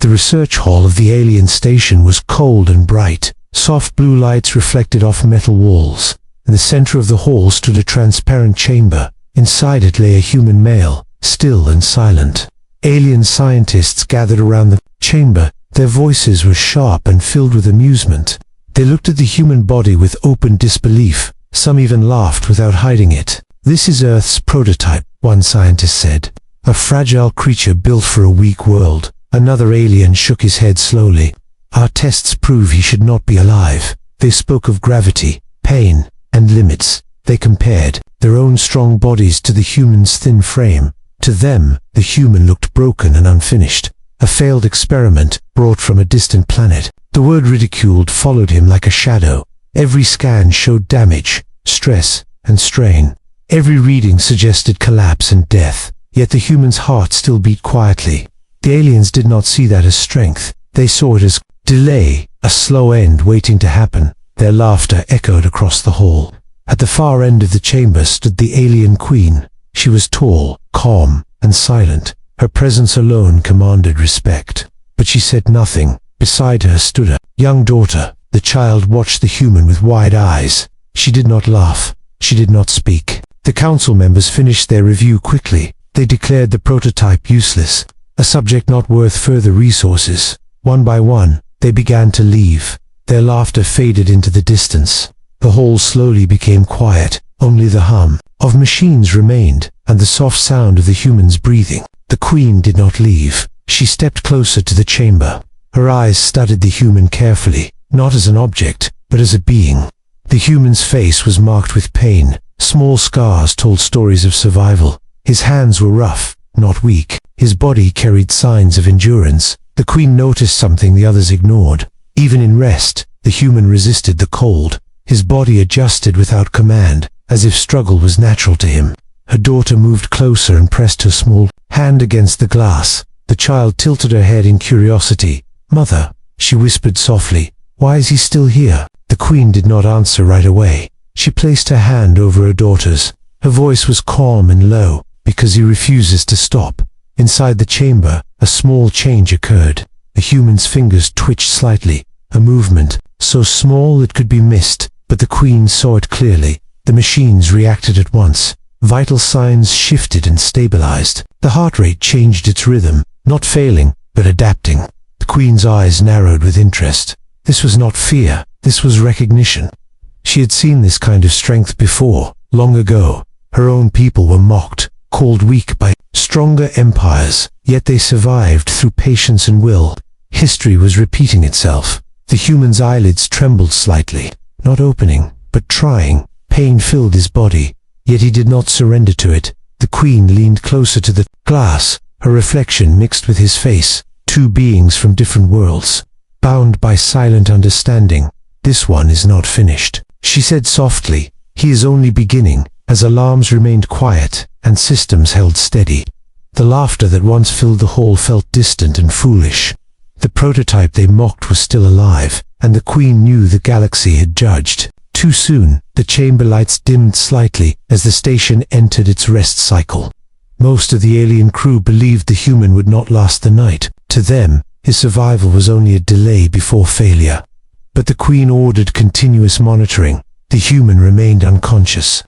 The research hall of the alien station was cold and bright. Soft blue lights reflected off metal walls. In the center of the hall stood a transparent chamber. Inside it lay a human male, still and silent. Alien scientists gathered around the chamber. Their voices were sharp and filled with amusement. They looked at the human body with open disbelief. Some even laughed without hiding it. "This is Earth's prototype," one scientist said. "A fragile creature built for a weak world." Another alien shook his head slowly. "Our tests prove he should not be alive." They spoke of gravity, pain, and limits. They compared their own strong bodies to the human's thin frame. To them, the human looked broken and unfinished. A failed experiment brought from a distant planet. The word ridiculed followed him like a shadow. Every scan showed damage, stress, and strain. Every reading suggested collapse and death. Yet the human's heart still beat quietly. The aliens did not see that as strength. They saw it as delay, a slow end waiting to happen. Their laughter echoed across the hall. At the far end of the chamber stood the alien queen. She was tall, calm, and silent. Her presence alone commanded respect. But she said nothing. Beside her stood a young daughter. The child watched the human with wide eyes. She did not laugh. She did not speak. The council members finished their review quickly. They declared the prototype useless, a subject not worth further resources. One by one, they began to leave. Their laughter faded into the distance. The hall slowly became quiet. Only the hum of machines remained, and the soft sound of the humans breathing. The queen did not leave. She stepped closer to the chamber. Her eyes studied the human carefully, not as an object, but as a being. The human's face was marked with pain. Small scars told stories of survival. His hands were rough, not weak. His body carried signs of endurance. The queen noticed something the others ignored. Even in rest, the human resisted the cold. His body adjusted without command, as if struggle was natural to him. Her daughter moved closer and pressed her small hand against the glass. The child tilted her head in curiosity. "Mother," she whispered softly, "why is he still here?" The queen did not answer right away. She placed her hand over her daughter's. Her voice was calm and low. "Because he refuses to stop." Inside the chamber, a small change occurred. The human's fingers twitched slightly, a movement so small it could be missed, but the queen saw it clearly. The machines reacted at once. Vital signs shifted and stabilized. The heart rate changed its rhythm, not failing, but adapting. The queen's eyes narrowed with interest. This was not fear, this was recognition. She had seen this kind of strength before, long ago. Her own people were mocked, called weak by stronger empires, yet they survived through patience and will. History was repeating itself. The human's eyelids trembled slightly, not opening, but trying. Pain filled his body, yet he did not surrender to it. The queen leaned closer to the glass, her reflection mixed with his face. Two beings from different worlds, bound by silent understanding. "This one is not finished," she said softly. "He is only beginning." As alarms remained quiet and systems held steady, the laughter that once filled the hall felt distant and foolish. The prototype they mocked was still alive, and the queen knew the galaxy had judged. Too soon, the chamber lights dimmed slightly as the station entered its rest cycle. Most of the alien crew believed the human would not last the night. To them, his survival was only a delay before failure. But the queen ordered continuous monitoring. The human remained unconscious.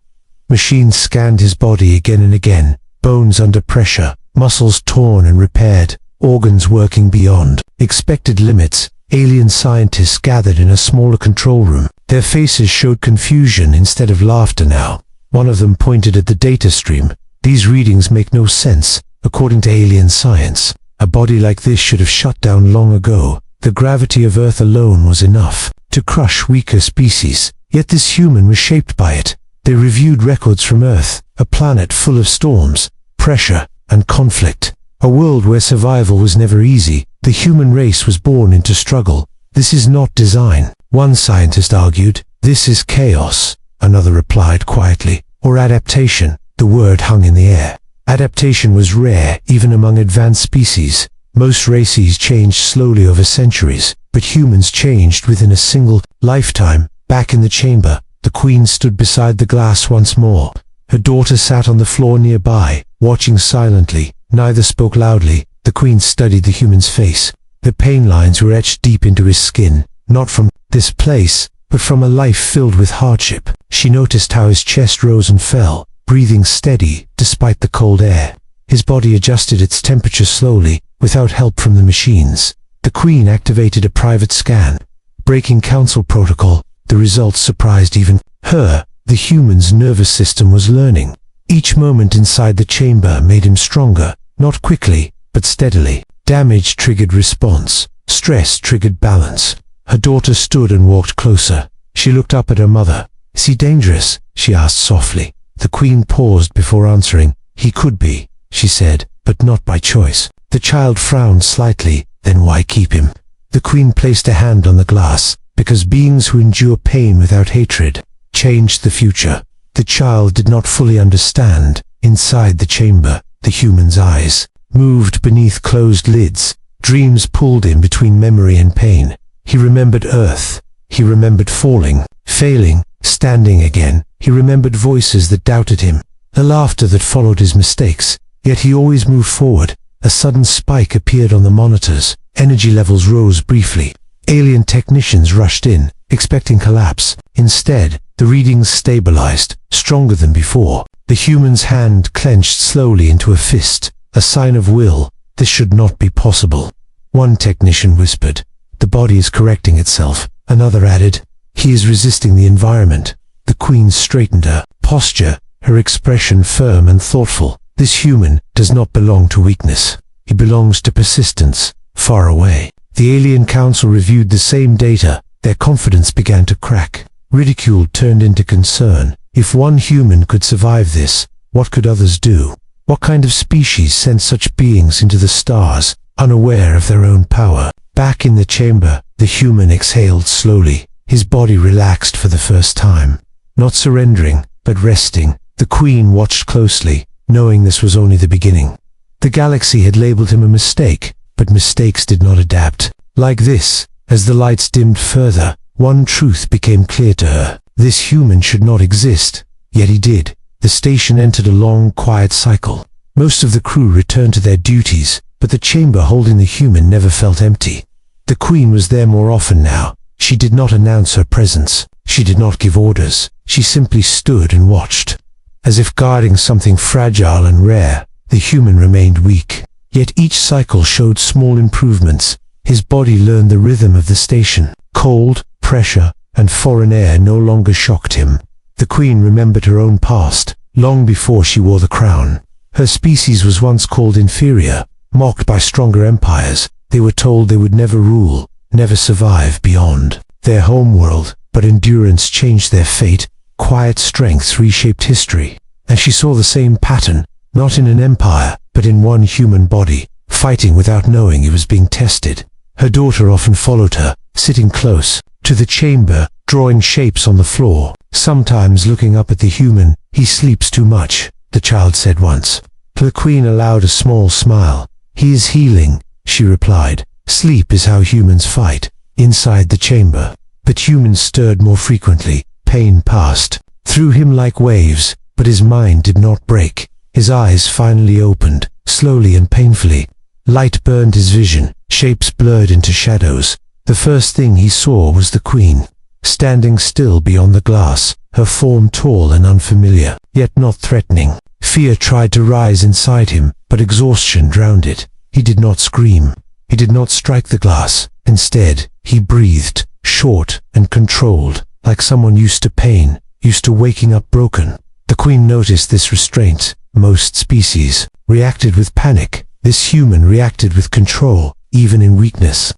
Machines scanned his body again and again, bones under pressure, muscles torn and repaired, organs working beyond expected limits. Alien scientists gathered in a smaller control room. Their faces showed confusion instead of laughter now. One of them pointed at the data stream. "These readings make no sense, according to alien science. A body like this should have shut down long ago. The gravity of Earth alone was enough to crush weaker species, yet this human was shaped by it." They reviewed records from Earth, a planet full of storms, pressure, and conflict. A world where survival was never easy. The human race was born into struggle. "This is not design," one scientist argued. "This is chaos," another replied quietly. "Or adaptation." The word hung in the air. Adaptation was rare, even among advanced species. Most races changed slowly over centuries, but humans changed within a single lifetime. Back in the chamber, the queen stood beside the glass once more. Her daughter sat on the floor nearby, watching silently. Neither spoke loudly. The queen studied the human's face. The pain lines were etched deep into his skin, not from this place, but from a life filled with hardship. She noticed how his chest rose and fell, breathing steady despite the cold air. His body adjusted its temperature slowly, without help from the machines. The Queen activated a private scan. Breaking council protocol, the results surprised even her. The human's nervous system was learning. Each moment inside the chamber made him stronger, not quickly, but steadily. Damage triggered response. Stress triggered balance. Her daughter stood and walked closer. She looked up at her mother. "Is he dangerous?" she asked softly. The Queen paused before answering. "He could be," she said, "but not by choice." The child frowned slightly. "Then why keep him?" The Queen placed a hand on the glass, because beings who endure pain without hatred changed the future. The child did not fully understand. Inside the chamber, the human's eyes moved beneath closed lids. Dreams pulled him between memory and pain. He remembered Earth. He remembered falling, failing, standing again. He remembered voices that doubted him, the laughter that followed his mistakes. Yet he always moved forward. A sudden spike appeared on the monitors. Energy levels rose briefly. Alien technicians rushed in, expecting collapse. Instead, the readings stabilized, stronger than before. The human's hand clenched slowly into a fist, a sign of will. This should not be possible. One technician whispered, "The body is correcting itself." Another added, "He is resisting the environment." The Queen straightened her posture, her expression firm and thoughtful. This human does not belong to weakness. He belongs to persistence, far away. The alien council reviewed the same data. Their confidence began to crack. Ridicule turned into concern. If one human could survive this, what could others do? What kind of species sent such beings into the stars, unaware of their own power? Back in the chamber, the human exhaled slowly. His body relaxed for the first time. Not surrendering, but resting. The Queen watched closely, knowing this was only the beginning. The galaxy had labeled him a mistake, but mistakes did not adapt. Like this, as the lights dimmed further, one truth became clear to her. This human should not exist, yet he did. The station entered a long, quiet cycle. Most of the crew returned to their duties, but the chamber holding the human never felt empty. The Queen was there more often now. She did not announce her presence. She did not give orders. She simply stood and watched. As if guarding something fragile and rare, the human remained weak. Yet each cycle showed small improvements. His body learned the rhythm of the station. Cold, pressure, and foreign air no longer shocked him. The Queen remembered her own past, long before she wore the crown. Her species was once called inferior, mocked by stronger empires. They were told they would never rule, never survive beyond their homeworld, but endurance changed their fate. Quiet strengths reshaped history, and she saw the same pattern, not in an empire, but in one human body, fighting without knowing it was being tested. Her daughter often followed her, sitting close to the chamber, drawing shapes on the floor, sometimes looking up at the human. "He sleeps too much," the child said once. The Queen allowed a small smile. "He is healing," she replied. "Sleep is how humans fight." Inside the chamber, but humans stirred more frequently. Pain passed through him like waves, but his mind did not break. His eyes finally opened, slowly and painfully. Light burned his vision, shapes blurred into shadows. The first thing he saw was the Queen, standing still beyond the glass, her form tall and unfamiliar, yet not threatening. Fear tried to rise inside him, but exhaustion drowned it. He did not scream. He did not strike the glass. Instead, he breathed, short and controlled, like someone used to pain, used to waking up broken. The Queen noticed this restraint. Most species reacted with panic. This human reacted with control, even in weakness.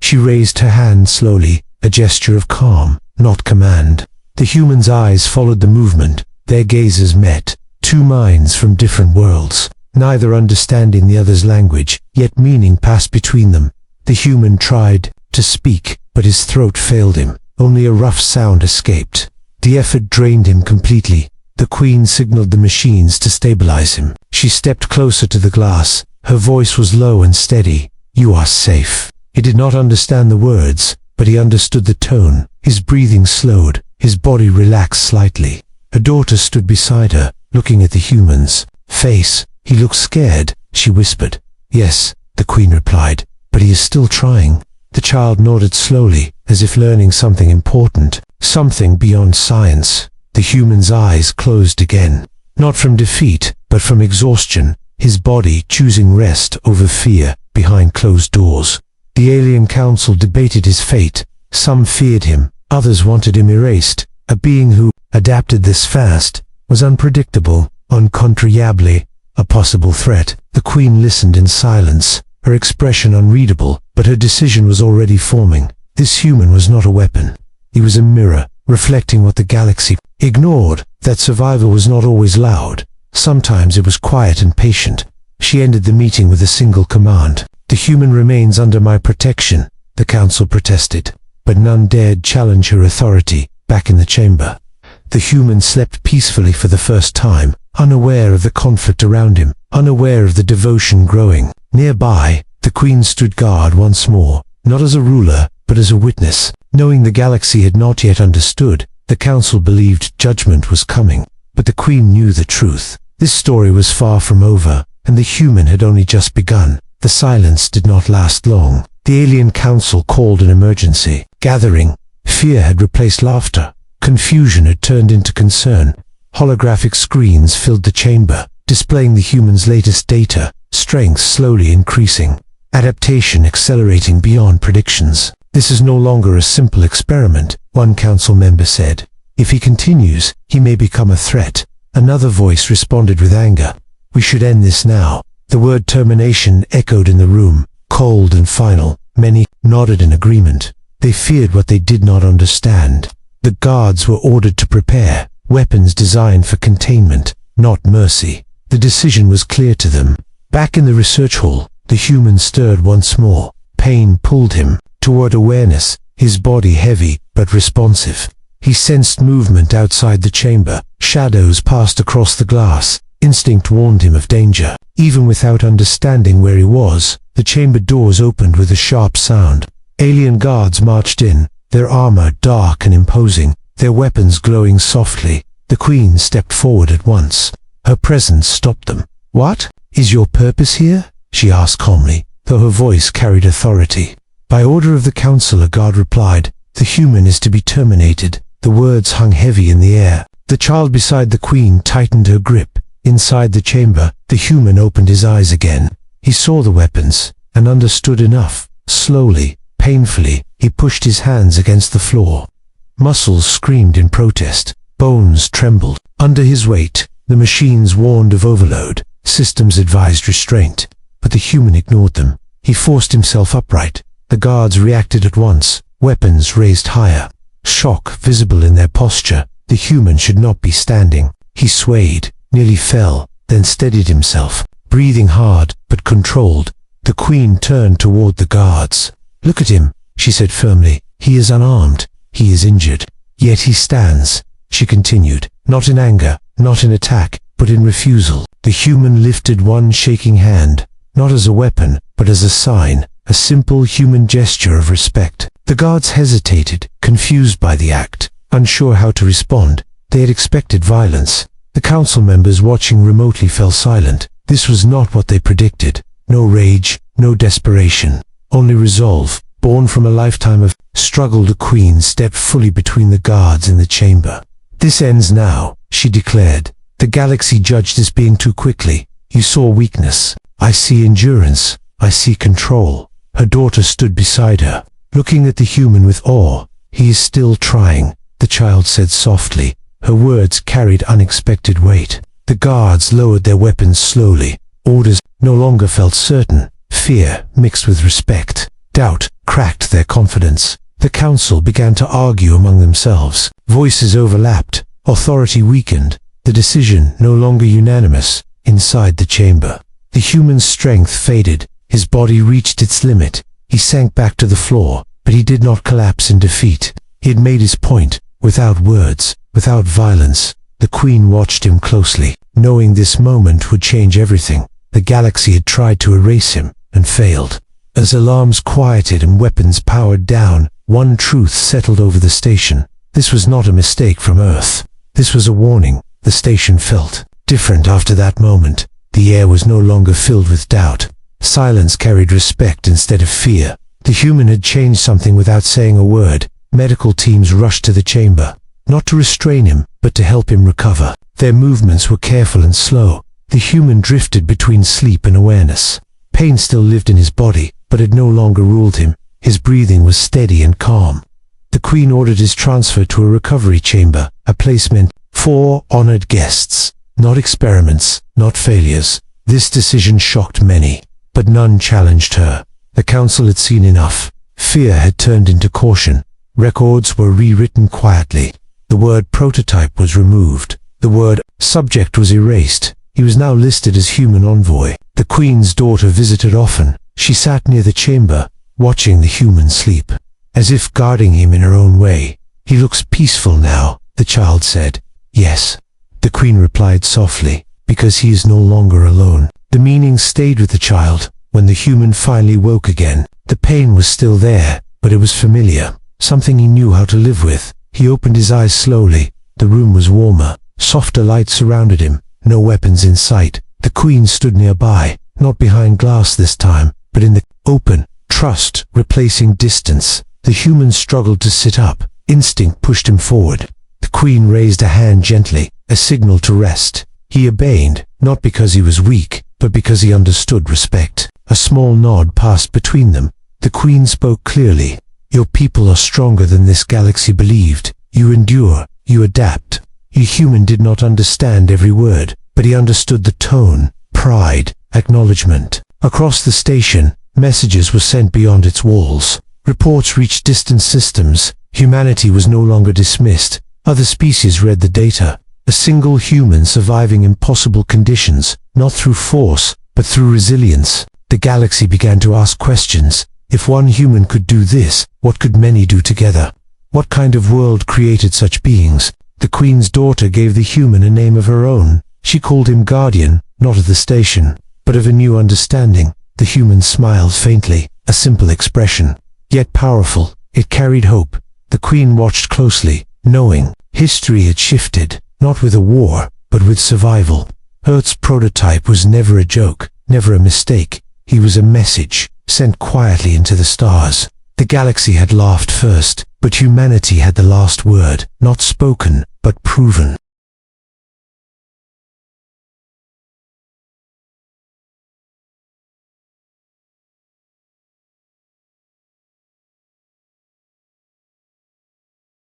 She raised her hand slowly, a gesture of calm, not command. The human's eyes followed the movement. Their gazes met. Two minds from different worlds, neither understanding the other's language, yet meaning passed between them. The human tried to speak, but his throat failed him. Only a rough sound escaped. The effort drained him completely. The Queen signaled the machines to stabilize him. She stepped closer to the glass. Her voice was low and steady. "You are safe." He did not understand the words, but he understood the tone. His breathing slowed. His body relaxed slightly. Her daughter stood beside her, looking at the human's face. "He looks scared," she whispered. "Yes," the Queen replied. but he is still trying." The child nodded slowly, as if learning something important, something beyond science. The human's eyes closed again, not from defeat, but from exhaustion, his body choosing rest over fear behind closed doors. The alien council debated his fate. Some feared him, others wanted him erased. A being who adapted this fast was unpredictable, uncontrollably a possible threat. The Queen listened in silence, her expression unreadable, but her decision was already forming. This human was not a weapon. He was a mirror, reflecting what the galaxy ignored, that survival was not always loud. Sometimes it was quiet and patient. She ended the meeting with a single command. "The human remains under my protection," the council protested, but none dared challenge her authority. Back in the chamber, the human slept peacefully for the first time, unaware of the conflict around him, unaware of the devotion growing. Nearby, the Queen stood guard once more, not as a ruler, but as a witness. Knowing the galaxy had not yet understood, the council believed judgment was coming. But the Queen knew the truth. This story was far from over, and the human had only just begun. The silence did not last long. The alien council called an emergency gathering. Fear had replaced laughter. Confusion had turned into concern. Holographic screens filled the chamber, displaying the human's latest data, strength slowly increasing, adaptation accelerating beyond predictions. "This is no longer a simple experiment," one council member said. "If he continues, he may become a threat." Another voice responded with anger. "We should end this now." The word termination echoed in the room, cold and final. Many nodded in agreement. They feared what they did not understand. The guards were ordered to prepare, weapons designed for containment, not mercy. The decision was clear to them. Back in the research hall, the human stirred once more. Pain pulled him toward awareness, his body heavy but responsive. He sensed movement outside the chamber. Shadows passed across the glass. Instinct warned him of danger. Even without understanding where he was, the chamber doors opened with a sharp sound. Alien guards marched in, their armor dark and imposing, their weapons glowing softly. The Queen stepped forward at once. Her presence stopped them. "What is your purpose here?" she asked calmly, though her voice carried authority. "By order of the council," a guard replied. "The human is to be terminated." The words hung heavy in the air. The child beside the Queen tightened her grip. Inside the chamber, the human opened his eyes again. He saw the weapons, and understood enough. Slowly, painfully, he pushed his hands against the floor. Muscles screamed in protest. Bones trembled. Under his weight, the machines warned of overload. Systems advised restraint. But the human ignored them. He forced himself upright. The guards reacted at once, weapons raised higher. Shock visible in their posture. The human should not be standing. He swayed, nearly fell, then steadied himself, breathing hard but controlled. The Queen turned toward the guards. "Look at him," she said firmly. "He is unarmed. He is injured. Yet he stands," she continued, not in anger, not in attack, but in refusal. The human lifted one shaking hand, not as a weapon, but as a sign, a simple human gesture of respect. The guards hesitated, confused by the act, unsure how to respond. They had expected violence. The council members watching remotely fell silent. This was not what they predicted. No rage, no desperation, only resolve, born from a lifetime of struggle. The Queen stepped fully between the guards in the chamber. "This ends now," she declared. "The galaxy judged this being too quickly. You saw weakness. I see endurance. I see control." Her daughter stood beside her, looking at the human with awe. "He is still trying," the child said softly. Her words carried unexpected weight. The guards lowered their weapons slowly. Orders no longer felt certain. Fear mixed with respect. Doubt cracked their confidence. The council began to argue among themselves. Voices overlapped. Authority weakened. The decision no longer unanimous. Inside the chamber, the human's strength faded. His body reached its limit. He sank back to the floor, but he did not collapse in defeat. He had made his point, without words, without violence. The Queen watched him closely, knowing this moment would change everything. The galaxy had tried to erase him, and failed. As alarms quieted and weapons powered down, one truth settled over the station. This was not a mistake from Earth. This was a warning. The station felt different after that moment. The air was no longer filled with doubt. Silence carried respect instead of fear. The human had changed something without saying a word. Medical teams rushed to the chamber, not to restrain him, but to help him recover. Their movements were careful and slow. The human drifted between sleep and awareness. Pain still lived in his body, but it no longer ruled him. His breathing was steady and calm. The Queen ordered his transfer to a recovery chamber, a place meant for honored guests, not experiments, not failures. This decision shocked many, but none challenged her. The council had seen enough. Fear had turned into caution. Records were rewritten quietly. The word prototype was removed. The word subject was erased. He was now listed as human envoy. The Queen's daughter visited often. She sat near the chamber, watching the human sleep, as if guarding him in her own way. He looks peaceful now, the child said. Yes, the Queen replied softly, because he is no longer alone. The meaning stayed with the child. When the human finally woke again, the pain was still there, but it was familiar, something he knew how to live with. He opened his eyes slowly. The room was warmer. Softer light surrounded him. No weapons in sight. The Queen stood nearby, not behind glass this time, but in the open. Trust replacing distance. The human struggled to sit up. Instinct pushed him forward. The Queen raised a hand gently, a signal to rest. He obeyed, not because he was weak, but because he understood respect. A small nod passed between them. The Queen spoke clearly. Your people are stronger than this galaxy believed. You endure, you adapt. Your human did not understand every word, but he understood the tone, pride, acknowledgement. Across the station, messages were sent beyond its walls. Reports reached distant systems. Humanity was no longer dismissed. Other species read the data. A single human surviving impossible conditions, not through force, but through resilience. The galaxy began to ask questions. If one human could do this, what could many do together? What kind of world created such beings? The Queen's daughter gave the human a name of her own. She called him guardian, not of the station, but of a new understanding. The human smiled faintly, a simple expression, yet powerful. It carried hope. The Queen watched closely, knowing history had shifted, not with a war, but with survival. Earth's prototype was never a joke, never a mistake. He was a message, sent quietly into the stars. The galaxy had laughed first, but humanity had the last word, not spoken, but proven.